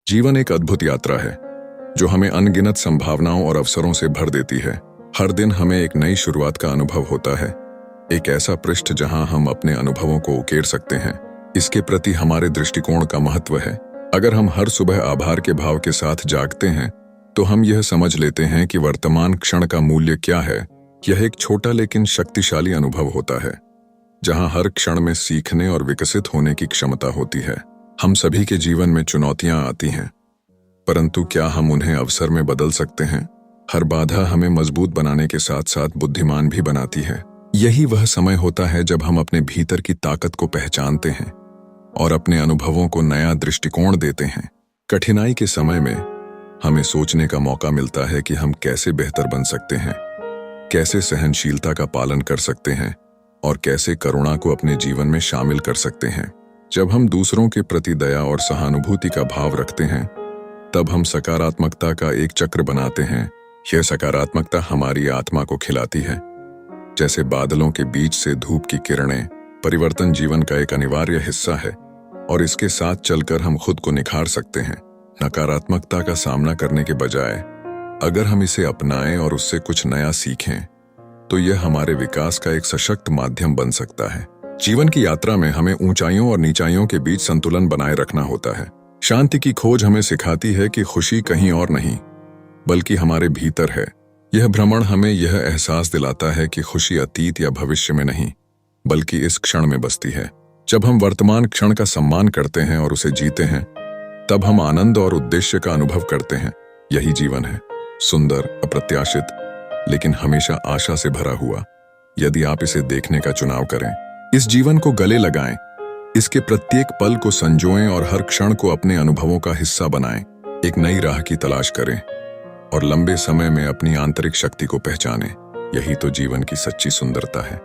जीवन एक अद्भुत यात्रा है जो हमें अनगिनत संभावनाओं और अवसरों से भर देती है। हर दिन हमें एक नई शुरुआत का अनुभव होता है, एक ऐसा पृष्ठ जहां हम अपने अनुभवों को उकेर सकते हैं। इसके प्रति हमारे दृष्टिकोण का महत्व है। अगर हम हर सुबह आभार के भाव के साथ जागते हैं तो हम यह समझ लेते हैं कि वर्तमान क्षण का मूल्य क्या है। यह एक छोटा लेकिन शक्तिशाली अनुभव होता है जहां हर क्षण में सीखने और विकसित होने की क्षमता होती है। हम सभी के जीवन में चुनौतियां आती हैं, परंतु क्या हम उन्हें अवसर में बदल सकते हैं? हर बाधा हमें मजबूत बनाने के साथ साथ बुद्धिमान भी बनाती है। यही वह समय होता है जब हम अपने भीतर की ताकत को पहचानते हैं और अपने अनुभवों को नया दृष्टिकोण देते हैं। कठिनाई के समय में हमें सोचने का मौका मिलता है कि हम कैसे बेहतर बन सकते हैं, कैसे सहनशीलता का पालन कर सकते हैं और कैसे करुणा को अपने जीवन में शामिल कर सकते हैं। जब हम दूसरों के प्रति दया और सहानुभूति का भाव रखते हैं तब हम सकारात्मकता का एक चक्र बनाते हैं। यह सकारात्मकता हमारी आत्मा को खिलाती है। जैसे बादलों के बीच से धूप की किरणें, परिवर्तन जीवन का एक अनिवार्य हिस्सा है और इसके साथ चलकर हम खुद को निखार सकते हैं। नकारात्मकता का सामना करने के बजाय अगर हम इसे अपनाएं और उससे कुछ नया सीखें तो यह हमारे विकास का एक सशक्त माध्यम बन सकता है। जीवन की यात्रा में हमें ऊंचाइयों और नीचाइयों के बीच संतुलन बनाए रखना होता है। शांति की खोज हमें सिखाती है कि खुशी कहीं और नहीं बल्कि हमारे भीतर है। यह भ्रमण हमें यह एहसास दिलाता है कि खुशी अतीत या भविष्य में नहीं बल्कि इस क्षण में बसती है। जब हम वर्तमान क्षण का सम्मान करते हैं और उसे जीते हैं तब हम आनंद और उद्देश्य का अनुभव करते हैं। यही जीवन है, सुंदर, अप्रत्याशित लेकिन हमेशा आशा से भरा हुआ। यदि आप इसे देखने का चुनाव करें, इस जीवन को गले लगाएं, इसके प्रत्येक पल को संजोएं और हर क्षण को अपने अनुभवों का हिस्सा बनाएं। एक नई राह की तलाश करें और लंबे समय में अपनी आंतरिक शक्ति को पहचानें। यही तो जीवन की सच्ची सुंदरता है।